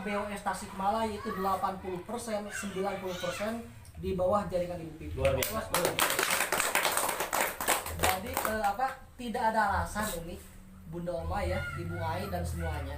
BOS Tasikmalaya itu 80%, 90% di bawah jaringan Ibu Pipin. Luar biasa. Jadi tidak ada alasan ini Bunda Oma ya, Ibu Ai dan semuanya.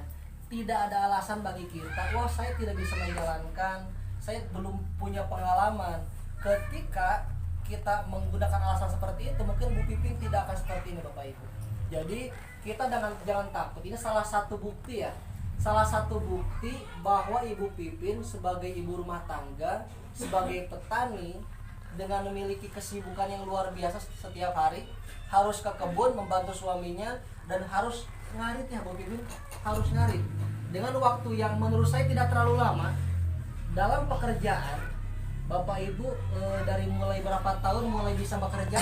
Tidak ada alasan bagi kita, wah saya tidak bisa menjalankan, saya belum punya pengalaman. Ketika kita menggunakan alasan seperti itu, mungkin Bu Pipin tidak akan seperti ini Bapak Ibu. Jadi kita jangan takut. Ini salah satu bukti ya. Salah satu bukti bahwa Ibu Pipin sebagai ibu rumah tangga, sebagai petani dengan memiliki kesibukan yang luar biasa setiap hari, harus ke kebun membantu suaminya dan harus ngarit ya Bu Pipin, harus ngarit dengan waktu yang menurut saya tidak terlalu lama dalam pekerjaan. Bapak Ibu dari mulai berapa tahun mulai bisa bekerja?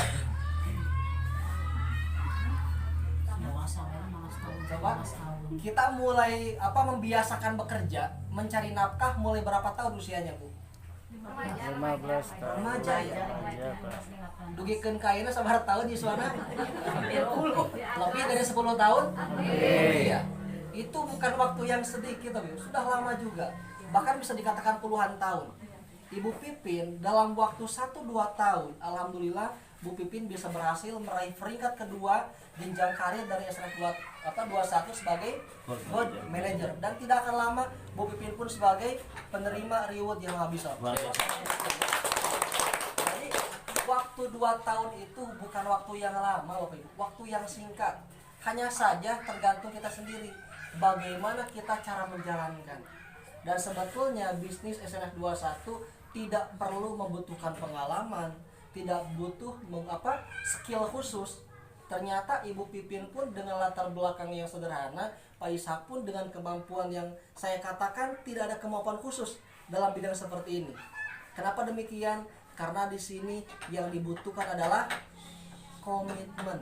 Coba kita mulai membiasakan bekerja, mencari nafkah mulai berapa tahun usianya Bu? 15 tahun. Remaja ya. Iya, Pak. Dugikeun kaina sabar tahun Yuswana? Lebih dari 10 tahun? Iya. Itu bukan waktu yang sedikit tapi sudah lama juga. Bahkan bisa dikatakan puluhan tahun. Ibu Pipin dalam waktu 1-2 tahun, alhamdulillah Bu Pipin bisa berhasil meraih peringkat kedua jenjang karir dari SNF 21 sebagai board manager, dan tidak akan lama Bu Pipin pun sebagai penerima reward yang habis. Jadi waktu 2 tahun itu bukan waktu yang lama Bapak Ibu, waktu yang singkat. Hanya saja tergantung kita sendiri bagaimana kita cara menjalankan. Dan sebetulnya bisnis SNF 21 tidak perlu membutuhkan pengalaman, tidak butuh skill khusus. Ternyata Ibu Pipin pun dengan latar belakang yang sederhana, Pak Ishak pun dengan kemampuan yang saya katakan tidak ada kemampuan khusus dalam bidang seperti ini. Kenapa demikian? Karena di sini yang dibutuhkan adalah komitmen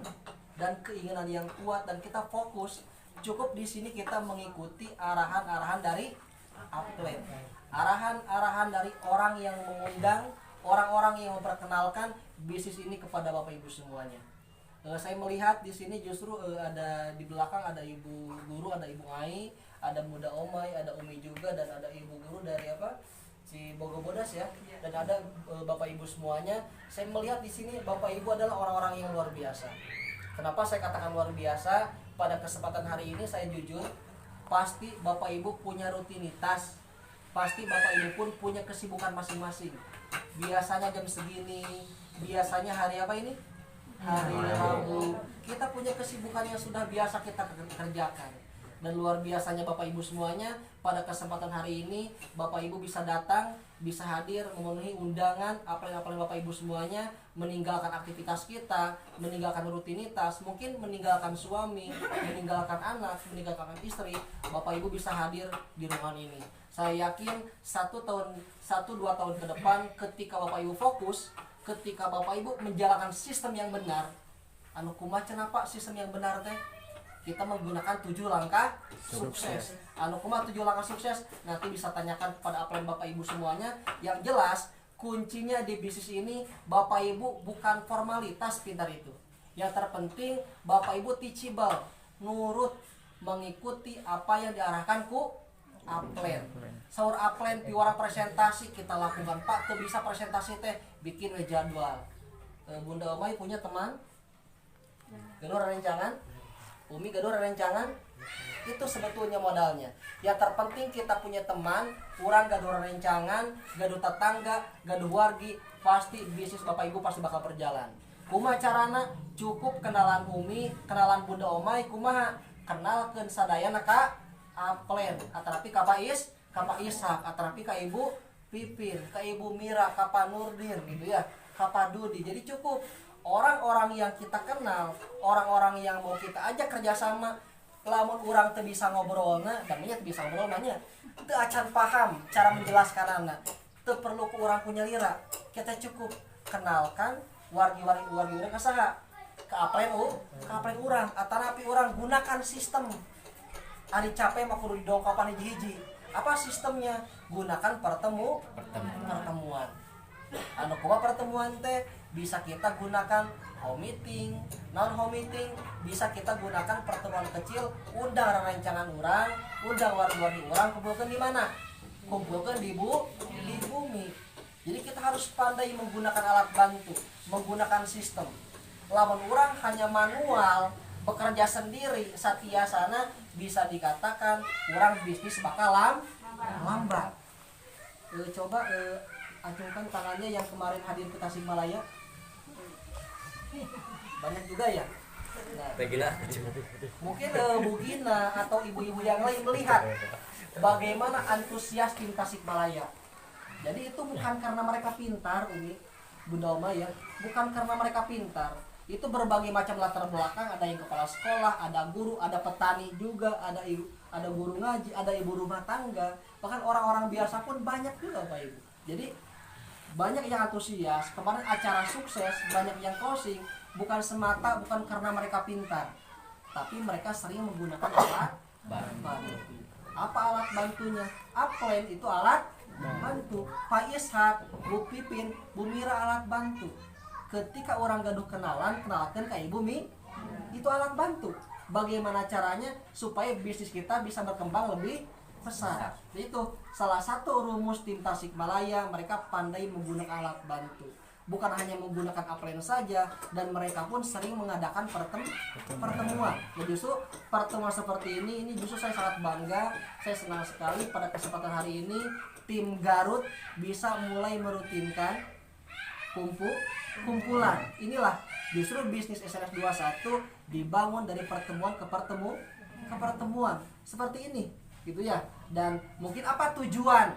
dan keinginan yang kuat, dan kita fokus. Cukup di sini kita mengikuti arahan-arahan dari upline, arahan-arahan dari orang yang mengundang, orang-orang yang memperkenalkan bisnis ini kepada Bapak Ibu semuanya. Saya melihat di sini justru ada di belakang ada Ibu Guru, ada Ibu Ai, ada Bunda Omai, ada Umi juga, dan ada Ibu Guru dari si Bogo Bodas ya, dan ada Bapak Ibu semuanya. Saya melihat di sini Bapak Ibu adalah orang-orang yang luar biasa. Kenapa saya katakan luar biasa? Pada kesempatan hari ini saya jujur, pasti Bapak Ibu punya rutinitas, pasti Bapak Ibu pun punya kesibukan masing-masing. Biasanya jam segini, biasanya hari apa ini? Hari Rabu. Kita punya kesibukan yang sudah biasa kita kerjakan. Dan luar biasanya Bapak Ibu semuanya, pada kesempatan hari ini Bapak Ibu bisa datang, bisa hadir, memenuhi undangan apalagi Bapak Ibu semuanya, meninggalkan aktivitas kita, meninggalkan rutinitas, mungkin meninggalkan suami, meninggalkan anak, meninggalkan istri. Bapak Ibu bisa hadir di ruangan ini. Saya yakin 1-2 tahun ke depan, ketika Bapak Ibu fokus, ketika Bapak Ibu menjalankan sistem yang benar, anu kumaha cenah Pak sistem yang benar teh? Kita menggunakan 7 langkah sukses. Anu kumaha 7 langkah sukses? Nanti bisa tanyakan kepada upline Bapak Ibu semuanya. Yang jelas kuncinya di bisnis ini Bapak Ibu bukan formalitas pintar itu. Yang terpenting Bapak Ibu teachable, nurut, mengikuti apa yang diarahkan ku upline. Saur upline piwara presentasi kita lakukan. Pak tuh bisa presentasi teh bikin jadwal. Bunda Omai punya teman gaduh rencangan, Umi gaduh rencangan, itu sebetulnya modalnya. Yang terpenting kita punya teman, kurang gaduh rencangan, gaduh tetangga, gaduh wargi, pasti bisnis Bapak Ibu pasti bakal berjalan. Kumaha carana? Cukup kenalan Umi, kenalan Bunda Omai, kumaha kenalkeun sadayana ka upline, atarapi ka Pak Ishak, atarapi ka Ibu Pipin, ka Ibu Mira, ka Pak Nurdin gitu ya, ka Pak Dudi. Jadi cukup orang-orang yang kita kenal, orang-orang yang mau kita ajak kerjasama. Lamun urang teu bisa ngobrolna, namanya teu bisa ngobrol namanya teu acan paham cara menjelaskan anak, teu perlu ku urang punya lira. Kita cukup kenalkan wargi-wargi urang ka saha? Ka upline urang, atanapi urang gunakan sistem. Ari capek mah kudu didongkopan hiji-hiji. Apa sistemnya? Gunakan pertemuan. anu kumaha pertemuan teh bisa kita gunakan home meeting, non home meeting bisa kita gunakan pertemuan kecil, undang rancangan orang, undang warga-warga orang, kumpulkan di mana? Kumpulkan di bumi. Jadi kita harus pandai menggunakan alat bantu, menggunakan sistem. Lawan orang hanya manual, bekerja sendiri, satiasana bisa dikatakan orang bisnis bakal lambat. Coba acungkan tangannya yang kemarin hadir ke Tasikmalaya. Banyak juga ya. Nah, mungkin Bu Gina atau ibu-ibu yang lain melihat bagaimana antusias tim Tasikmalaya. Jadi itu bukan karena mereka pintar, Umi, Bunda Oma ya, bukan karena mereka pintar. Itu berbagai macam latar belakang, ada yang kepala sekolah, ada guru, ada petani juga, ada guru ngaji, ada ibu rumah tangga, bahkan orang-orang biasa pun banyak juga Pak Ibu. Jadi banyak yang antusias, kemarin acara sukses, banyak yang closing, bukan karena mereka pintar, tapi mereka sering menggunakan alat bantu. Apa alat bantunya? Upline itu alat bantu. Pak Ishak, Bu Pipin, Bu Mira alat bantu. Ketika orang gaduh kenalkan ke Ibu Mi, itu alat bantu. Bagaimana caranya supaya bisnis kita bisa berkembang lebih besar. Itu salah satu rumus tim Tasikmalaya, mereka pandai menggunakan alat bantu. Bukan hanya menggunakan upline saja, dan mereka pun sering mengadakan pertemuan. Nah, justru pertemuan seperti ini justru saya sangat bangga, saya senang sekali pada kesempatan hari ini tim Garut bisa mulai merutinkan kumpulan. Inilah justru bisnis SNS 21 dibangun dari pertemuan ke pertemuan seperti ini gitu ya. Dan mungkin apa tujuan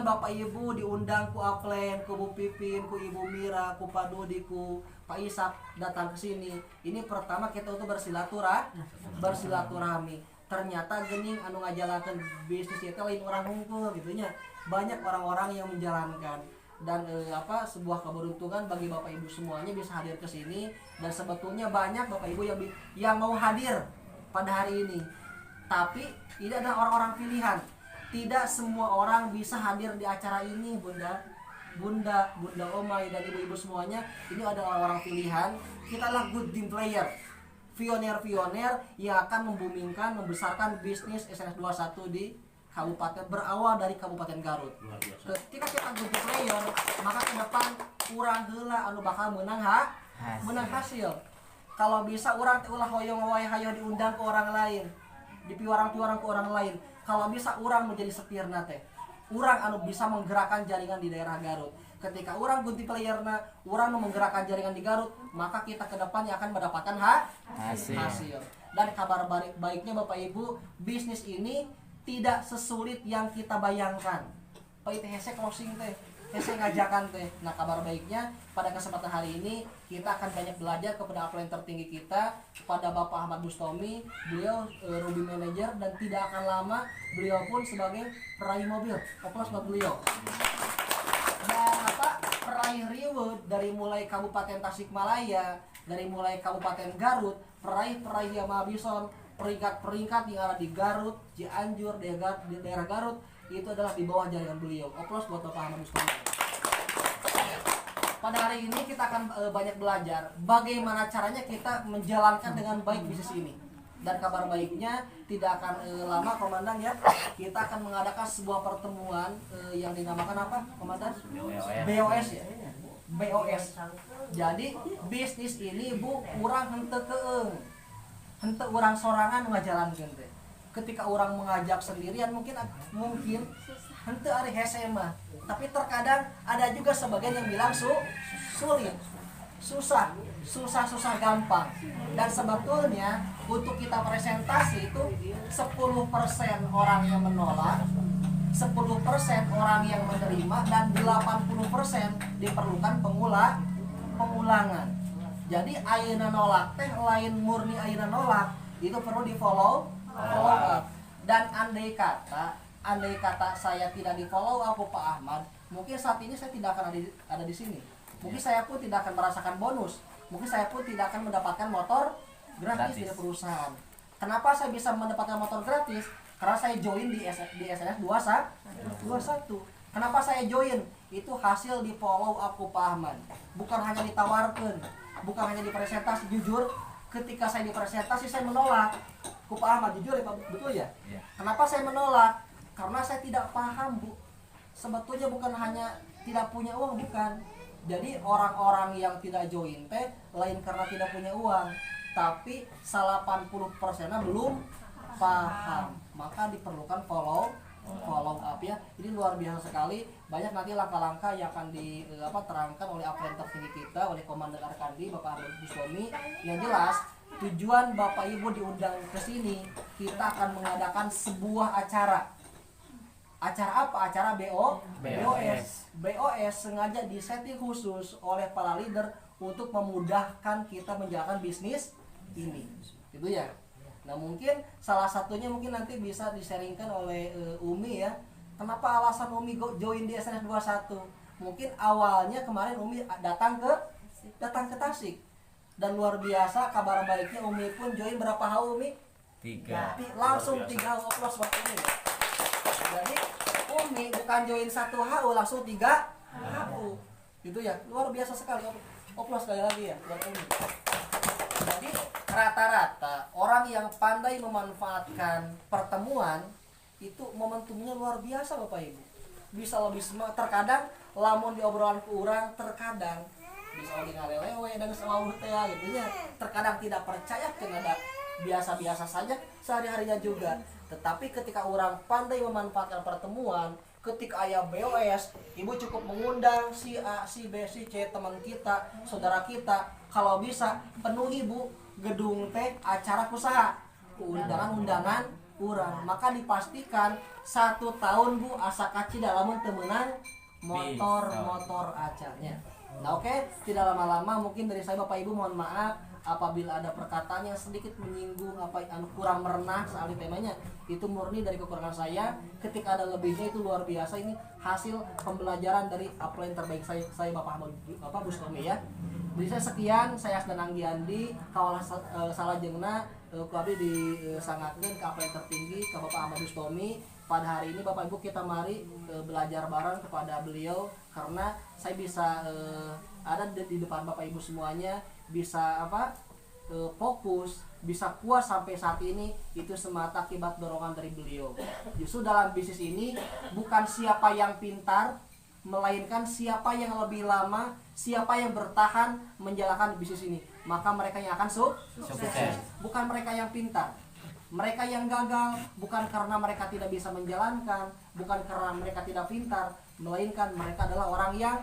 Bapak Ibu diundang ku Upline, ku Bu Pipin, ku Ibu Mira, ku Pak Dodi, ku Pak Ishak datang ke sini. Ini pertama kita untuk bersilaturahmi. Ternyata gening anu ngajalankan bisnis itu lain orang hungkul gitu nya. Banyak orang-orang yang menjalankan. Dan sebuah keberuntungan bagi Bapak Ibu semuanya bisa hadir ke sini, dan sebetulnya banyak Bapak Ibu yang mau hadir pada hari ini. Tapi ini adalah orang-orang pilihan. Tidak semua orang bisa hadir di acara ini, Bunda Omai dan ibu-ibu semuanya. Ini adalah orang-orang pilihan. Kita adalah good team player, pioner-pioner yang akan membumingkan, membesarkan bisnis SNS 21 di kabupaten, berawal dari Kabupaten Garut. Ketika kita good team player, maka ke depan urang heula anu bakal menang hasil. Kalau bisa urang teh ulah hoyong wae hayo diundang ke orang lain, dipiwarang-piwarang ke orang lain. Kalau bisa urang menjadi setirna teh, urang anu bisa menggerakkan jaringan di daerah Garut. Ketika urang gunti playerna, urang menggerakkan jaringan di Garut, maka kita ke depannya akan mendapatkan hasil. Dan kabar baiknya Bapak Ibu, bisnis ini tidak sesulit yang kita bayangkan. Pak itu hese closing teh, hese ngajakan teh. Nah, kabar baiknya pada kesempatan hari ini kita akan banyak belajar kepada upline tertinggi kita, kepada Bapak Ahmad Bustomi. Beliau Ruby Manager, dan tidak akan lama beliau pun sebagai peraih mobil. Aplaus buat beliau. Dan peraih reward dari mulai Kabupaten Tasikmalaya, dari mulai Kabupaten Garut, peraih Yamaha Bison, peringkat-peringkat yang ada di Garut, Cianjur, di daerah Garut, itu adalah di bawah jaringan beliau. Aplaus buat Bapak Ahmad Bustomi. Pada hari ini kita akan banyak belajar bagaimana caranya kita menjalankan dengan baik bisnis ini. Dan kabar baiknya tidak akan lama Komandan ya, kita akan mengadakan sebuah pertemuan yang dinamakan apa Komandan? BOS ya. BOS. Jadi bisnis ini Bu urang henteu urang sorangan ngajalankeun teh. Ketika orang mengajak sendirian mungkin henteu ari hese mah. Tapi terkadang ada juga sebagian yang bilang sulit, susah gampang. Dan sebetulnya untuk kita presentasi itu 10% orang yang menolak, 10% orang yang menerima, dan 80% diperlukan pengulangan. Jadi ayeuna nolak teh lain murni ayeuna nolak, itu perlu di follow up. Dan andai kata saya tidak di follow up Pak Ahmad, mungkin saat ini saya tidak akan ada di sini. Mungkin saya pun tidak akan merasakan bonus. Mungkin saya pun tidak akan mendapatkan motor gratis dari perusahaan. Kenapa saya bisa mendapatkan motor gratis? Karena saya join di SNS 21. Kenapa saya join? itu hasil di follow up ku Pak Ahmad, bukan hanya ditawarkan, bukan hanya dipresentasi. Jujur ketika saya dipresentasi saya menolak ku Pak Ahmad, jujur ya Pak, betul ya? Kenapa saya menolak? Karena saya tidak paham Bu, sebetulnya bukan hanya tidak punya uang, bukan. Jadi orang-orang yang tidak join teh lain karena tidak punya uang, tapi 80%-nya belum paham. Maka diperlukan follow up ya. Ini luar biasa sekali. Banyak nanti langkah-langkah yang akan terangkan oleh aplen tertinggi kita, oleh Komandan Arkandi Bapak Ahmad Bustomi. Yang jelas tujuan Bapak Ibu diundang ke sini, kita akan mengadakan sebuah acara. Acara apa? Acara BOS. BOS sengaja disetting khusus oleh para leader untuk memudahkan kita menjalankan bisnis ini. Gitu ya. Nah, mungkin salah satunya mungkin nanti bisa disaringkan oleh Umi ya. Kenapa alasan Umi join di SNS 21? Mungkin awalnya kemarin Umi datang ke Tasik. Dan luar biasa kabar baiknya Umi pun join berapa HU Umi? 3. Langsung 3 HU plus waktu ini. Jadi Umi bukan join 1 HU langsung 3 HU. Gitu ya. Luar biasa sekali. Oplos sekali lagi ya buat Umi. Jadi rata-rata orang yang pandai memanfaatkan pertemuan itu momentumnya luar biasa Bapak Ibu. Bisa lebih semangat. Terkadang lamun di obrolan ku urang terkadang bisa oli ngalelewe dan selalu teh gitu ya. Terkadang tidak percaya karena ada biasa-biasa saja sehari-harinya juga. Tetapi ketika orang pandai memanfaatkan pertemuan, ketika ayah BOS, ibu cukup mengundang si A, si B, si C, teman kita, saudara kita. Kalau bisa penuhi Bu gedung teh acara usaha, undangan-undangan kurang. Maka dipastikan 1 tahun Bu asa kaci dalam temenan motor acaranya. Nah oke, tidak lama-lama mungkin dari saya Bapak Ibu mohon maaf apabila ada perkataan yang sedikit menyinggung kurang merenah soal temanya, itu murni dari kekurangan saya. Ketika ada lebihnya itu luar biasa, ini hasil pembelajaran dari upline terbaik saya Bapak Bustomi ya. Jadi saya sekian, saya Asdan Anggiandi, kawalah salah jengna kuabdi disangatkeun ka upline tertinggi ke Bapak Ahmad Bustomi. Pada hari ini Bapak Ibu kita mari belajar bareng kepada beliau, karena saya bisa ada di depan Bapak Ibu semuanya, bisa fokus, bisa kuat sampai saat ini, itu semata akibat dorongan dari beliau. Justru dalam bisnis ini bukan siapa yang pintar, melainkan siapa yang lebih lama, siapa yang bertahan menjalankan bisnis ini, maka mereka yang akan sukses. Bukan mereka yang pintar. Mereka yang gagal bukan karena mereka tidak bisa menjalankan, bukan karena mereka tidak pintar, melainkan mereka adalah orang yang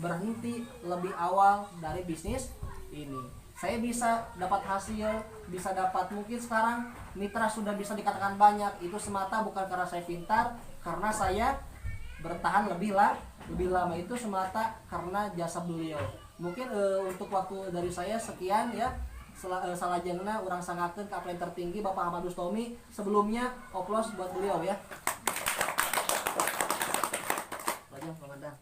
berhenti lebih awal dari bisnis ini. Saya bisa dapat hasil, bisa dapat mungkin sekarang mitra sudah bisa dikatakan banyak, itu semata bukan karena saya pintar, karena saya bertahan lebih lama, itu semata karena jasa beliau. Mungkin untuk waktu dari saya sekian ya. Salah jengna urang sangakeun ka upline tertinggi Bapak Ahmad Bustomi. Sebelumnya oplos buat beliau ya. Lajeng Komandan.